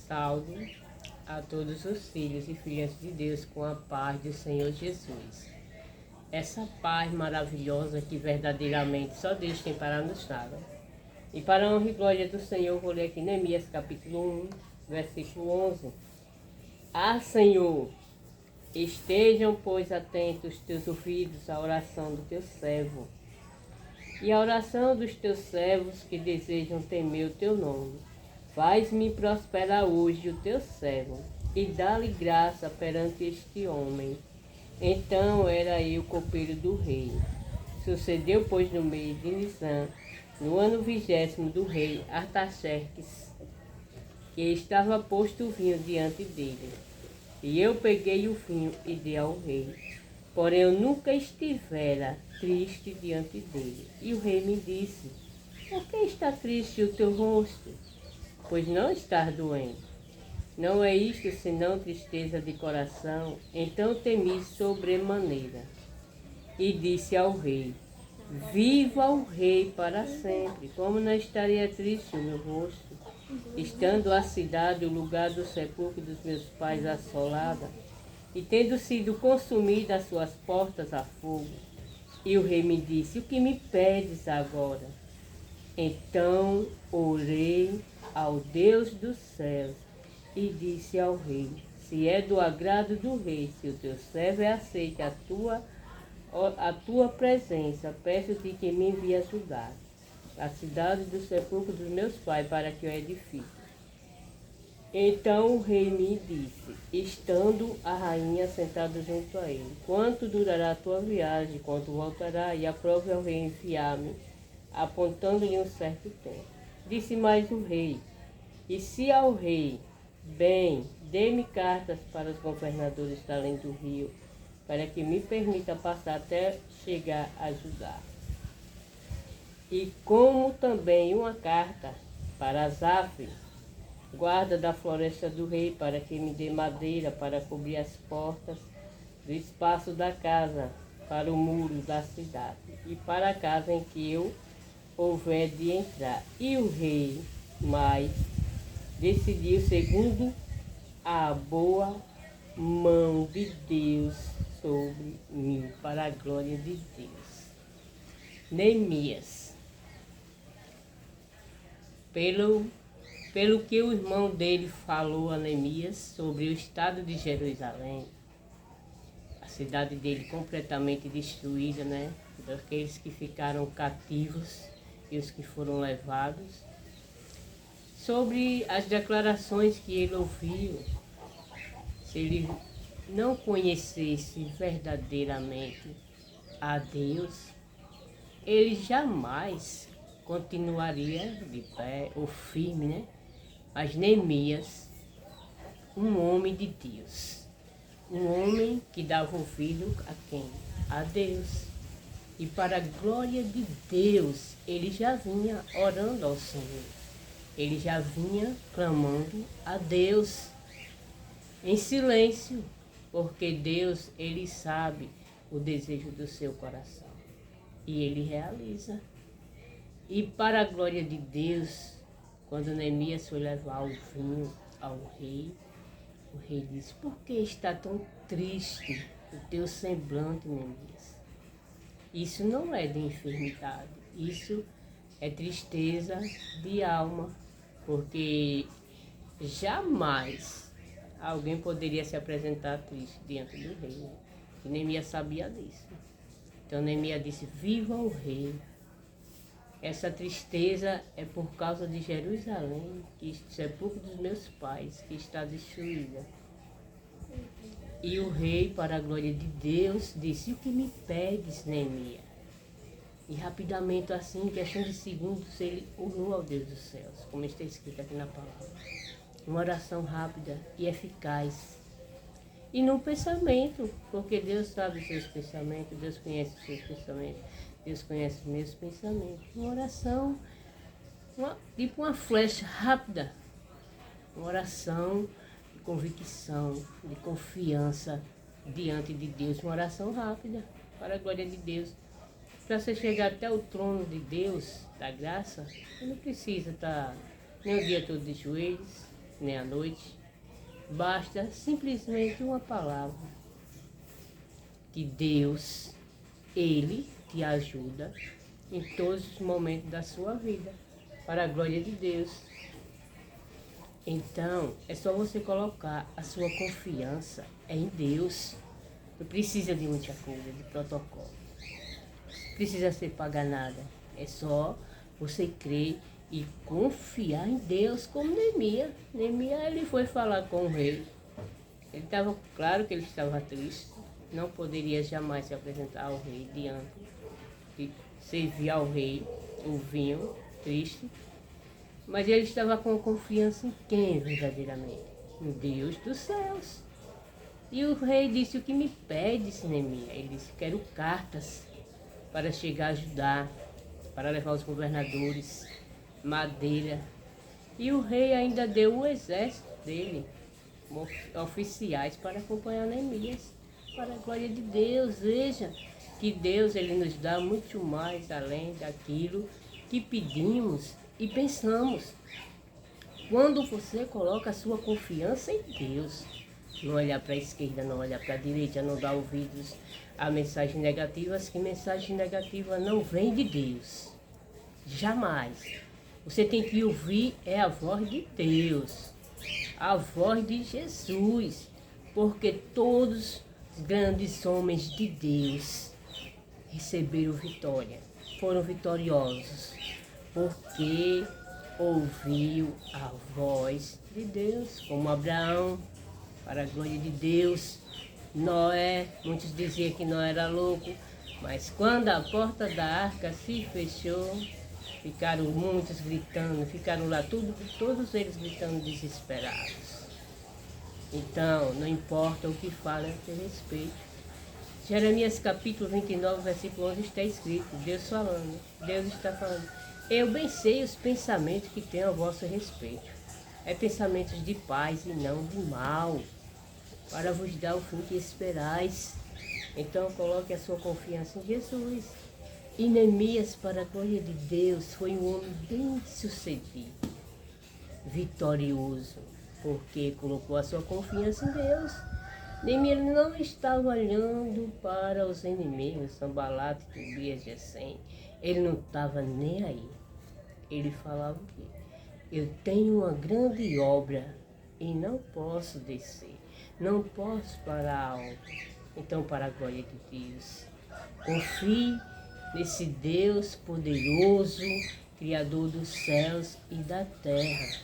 Salve a todos os filhos e filhas de Deus com a paz do Senhor Jesus. Essa paz maravilhosa que verdadeiramente só Deus tem para nos dar. E para a honra e glória do Senhor, vou ler aqui Neemias capítulo 1, versículo 11. Ah, Senhor, estejam, pois, atentos teus ouvidos à oração do teu servo e à oração dos teus servos que desejam temer o teu nome. Faz-me prosperar hoje o teu servo e dá-lhe graça perante este homem. Então era eu copeiro do rei. Sucedeu, pois, no mês de Nisan, no ano 20º do rei Artaxerxes, que estava posto o vinho diante dele. E eu peguei o vinho e dei ao rei. Porém eu nunca estivera triste diante dele. E o rei me disse: por que está triste o teu rosto? Pois não estás doente. Não é isto senão tristeza de coração? Então temi sobremaneira. E disse ao rei: viva o rei para sempre. Como não estaria triste o meu rosto, estando a cidade, o lugar do sepulcro dos meus pais, assolada, e tendo sido consumida as suas portas a fogo? E o rei me disse: o que me pedes agora? Então orei ao Deus dos céus e disse ao rei: se é do agrado do rei, se o teu servo é aceite a tua presença, peço-te que me envie a julgar a cidade do sepulcro dos meus pais, para que eu edifique. Então o rei me disse, estando a rainha sentada junto a ele: quanto durará a tua viagem, quanto voltará? E aprove ao rei enviar-me, apontando-lhe um certo tempo. Disse mais o rei: e se ao rei, bem, dê-me cartas para os governadores da além do rio, para que me permita passar até chegar a Judá. E como também uma carta para Asaf, guarda da floresta do rei, para que me dê madeira para cobrir as portas do espaço da casa, para o muro da cidade, e para a casa em que eu houver de entrar. E o rei mais decidiu segundo a boa mão de Deus sobre mim, para a glória de Deus. Neemias. Pelo que o irmão dele falou a Neemias sobre o estado de Jerusalém, a cidade dele completamente destruída, né? Daqueles que ficaram cativos e os que foram levados, sobre as declarações que ele ouviu, se ele não conhecesse verdadeiramente a Deus, ele jamais continuaria de pé ou firme, né? Mas Neemias, um homem de Deus, um homem que dava ouvido a quem? A Deus. E para a glória de Deus, ele já vinha orando ao Senhor. Ele já vinha clamando a Deus em silêncio, porque Deus, ele sabe o desejo do seu coração e ele realiza. E para a glória de Deus, quando Neemias foi levar o vinho ao rei, o rei disse: por que está tão triste o teu semblante, Neemias? Isso não é de enfermidade, isso é tristeza de alma, porque jamais alguém poderia se apresentar triste diante do rei, né? E Neemias sabia disso. Então Neemias disse: viva o rei. Essa tristeza é por causa de Jerusalém, que é o sepulcro dos meus pais, que está destruída. E o rei, para a glória de Deus, disse: o que me pedes, Neemias? E rapidamente, assim, em questão de segundos, ele orou ao Deus dos céus, como está escrito aqui na palavra. Uma oração rápida e eficaz. E no pensamento, porque Deus sabe os seus pensamentos, Deus conhece os seus pensamentos, Deus conhece os meus pensamentos. Uma oração, tipo uma flecha rápida. Uma oração de convicção, de confiança diante de Deus. Uma oração rápida, para a glória de Deus. Para você chegar até o trono de Deus, da graça, você não precisa estar nem o dia todo de joelhos. nem à noite. Basta simplesmente uma palavra. Que Deus, Ele te ajuda em todos os momentos da sua vida, para a glória de Deus. Então, é só você colocar a sua confiança em Deus. Não precisa de muita coisa, de protocolo. Não precisa ser pagar nada. É só você crer e confiar em Deus, como Neemias. Neemias, ele foi falar com o rei. Ele estava, claro que ele estava triste. Não poderia jamais se apresentar ao rei diante de servir ao rei o vinho triste. Mas ele estava com confiança em quem verdadeiramente? No Deus dos céus. E o rei disse: o que me pede, Neemias? Ele disse: quero cartas para chegar a ajudar, para levar os governadores, madeira. E o rei ainda deu o exército dele, oficiais, para acompanhar Neemias. Para a glória de Deus, veja que Deus, ele nos dá muito mais além daquilo que pedimos e pensamos. Quando você coloca a sua confiança em Deus, não olhar para a esquerda, não olhar para a direita, não dar ouvidos a mensagens negativas, que mensagem negativa não vem de Deus. Jamais. Você tem que ouvir a voz de Deus, a voz de Jesus, porque todos os grandes homens de Deus receberam vitória, foram vitoriosos, porque ouviu a voz de Deus, como Abraão, para a glória de Deus. Noé, muitos diziam que Noé era louco, mas quando a porta da arca se fechou, ficaram muitos gritando, ficaram lá todos eles gritando desesperados. Então, não importa o que fala a teu respeito. Jeremias capítulo 29, versículo 11 está escrito, Deus falando, Deus está falando: eu bem sei os pensamentos que tenho a vosso respeito. É pensamentos de paz e não de mal, para vos dar o fim que esperais. Então coloque a sua confiança em Jesus. E Neemias, para a glória de Deus, foi um homem bem sucedido, vitorioso, porque colocou a sua confiança em Deus. Neemias não estava olhando para os inimigos, Sanbalate, Tobias, Gesem. Ele não estava nem aí. Ele falava o quê? Eu tenho uma grande obra e não posso descer, não posso parar algo. Então, para a glória de Deus, confie nesse Deus poderoso, Criador dos céus e da terra,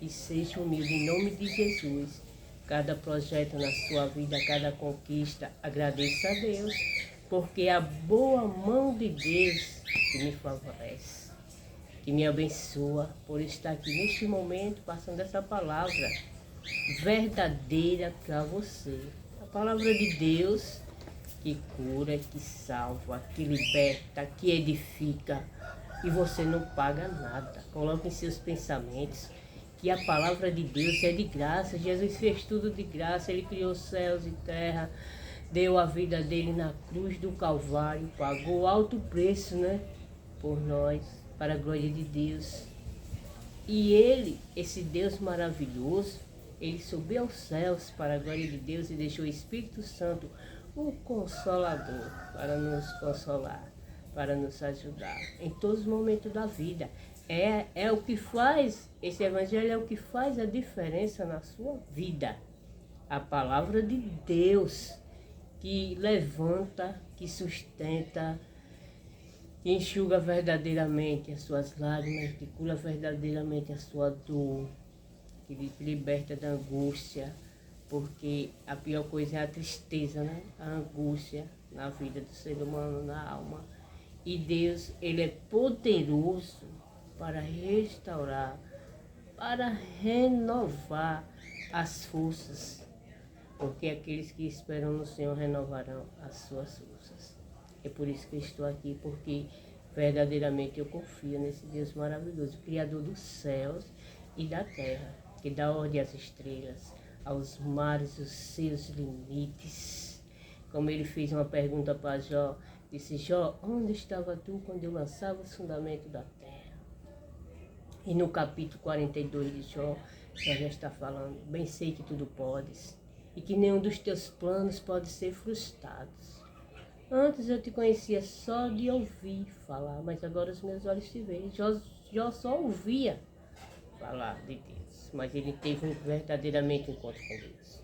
e seja humilde em nome de Jesus. Cada projeto na sua vida, cada conquista, agradeça a Deus, porque é a boa mão de Deus que me favorece, que me abençoa por estar aqui neste momento, passando essa palavra verdadeira para você. A palavra de Deus que cura, que salva, que liberta, que edifica, e você não paga nada. Coloque em seus pensamentos que a palavra de Deus é de graça. Jesus fez tudo de graça, Ele criou céus e terra, deu a vida dele na cruz do Calvário, pagou alto preço, por nós, para a glória de Deus. E Ele, esse Deus maravilhoso, Ele subiu aos céus para a glória de Deus e deixou o Espírito Santo, o Consolador, para nos consolar, para nos ajudar em todos os momentos da vida. É o que faz, esse Evangelho é o que faz a diferença na sua vida. A palavra de Deus que levanta, que sustenta, que enxuga verdadeiramente as suas lágrimas, que cura verdadeiramente a sua dor, que lhe liberta da angústia, porque a pior coisa é a tristeza, a angústia na vida do ser humano, na alma. E Deus, Ele é poderoso para restaurar, para renovar as forças, porque aqueles que esperam no Senhor renovarão as suas forças. É por isso que eu estou aqui, porque verdadeiramente eu confio nesse Deus maravilhoso, Criador dos céus e da terra, que dá ordem às estrelas, aos mares, os seus limites. Como ele fez uma pergunta para Jó, disse: Jó, onde estava tu quando eu lançava o fundamento da terra? E no capítulo 42 de Jó, Nós já está falando, bem sei que tudo podes, e que nenhum dos teus planos pode ser frustrado. Antes eu te conhecia só de ouvir falar, mas agora os meus olhos te veem. Jó só ouvia falar de Deus, mas ele teve verdadeiramente um encontro com Deus.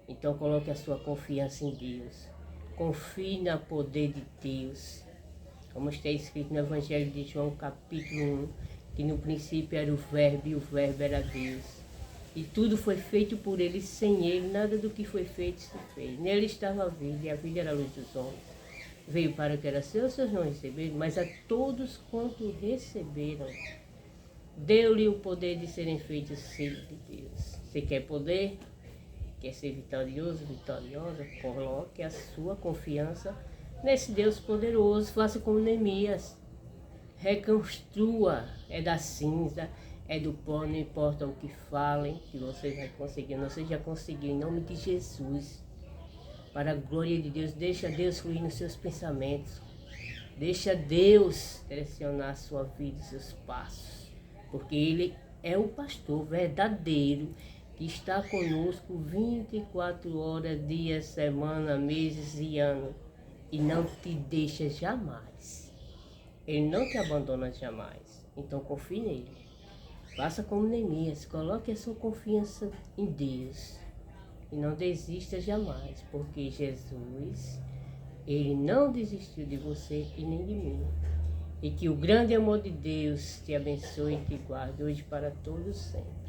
Então coloque a sua confiança em Deus. Confie no poder de Deus. Como está escrito no Evangelho de João, capítulo 1, que no princípio era o Verbo e o Verbo era Deus. E tudo foi feito por ele, sem ele, nada do que foi feito se fez. Nele estava a vida, e a vida era a luz dos homens. Veio para o que era seu, os seus não receberam, mas a todos quanto receberam, deu-lhe o poder de serem feitos filhos de Deus. Você quer poder? Quer ser vitorioso, vitoriosa? Coloque a sua confiança nesse Deus poderoso. Faça como Neemias. Reconstrua. É da cinza, é do pó, não importa o que falem, que você vai conseguir. Você já conseguiu, em nome de Jesus. Para a glória de Deus, deixa Deus fluir nos seus pensamentos. Deixa Deus direcionar a sua vida, os seus passos. Porque Ele é o pastor verdadeiro que está conosco 24 horas, dias, semana, meses e anos. E não te deixa jamais. Ele não te abandona jamais. Então confie nele. Faça como Neemias. Coloque a sua confiança em Deus. E não desista jamais. Porque Jesus, Ele não desistiu de você e nem de mim. E que o grande amor de Deus te abençoe e te guarde hoje para todos sempre.